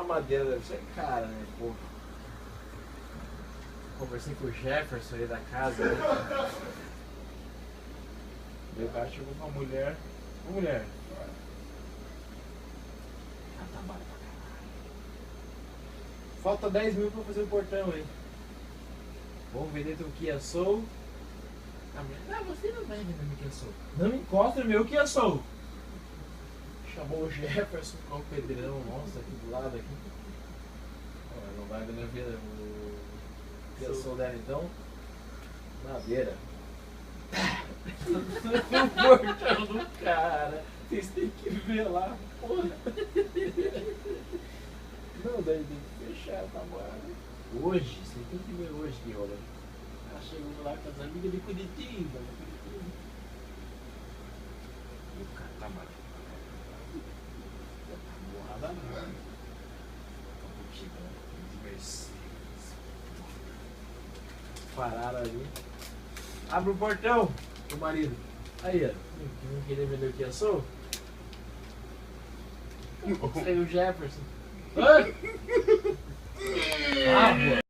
madeira deve ser cara, né? Pô. Conversei com o Jefferson aí da casa, né? Meu cara chegou com uma mulher. Ô mulher. Ah, tá barato pra caralho. Falta 10 mil pra fazer o portão aí. Vamos vender teu Kia Soul. A mulher, não, você não vai vender meu Kia Soul. Não me encosta no meu Kia Soul. Chamou o Jefferson, com o pedreirão nossa aqui do lado aqui. Ó, não vai vender o Kia Soul dela então. Madeira. No portão do cara. Vocês têm que ver lá, porra. Não, daí tem que fechar, tá bom. Hoje, você tem que ver hoje que rola. Ela chegou lá com as amigas de Curitiba. E o cara tá mal. Tá borrada não. Caputiva, né? De Mercedes. Pararam ali. Abre o portão, o marido. Aí, ó. Não queria vender o que eu sou? Saiu o Jefferson. Hã? Ah, pô.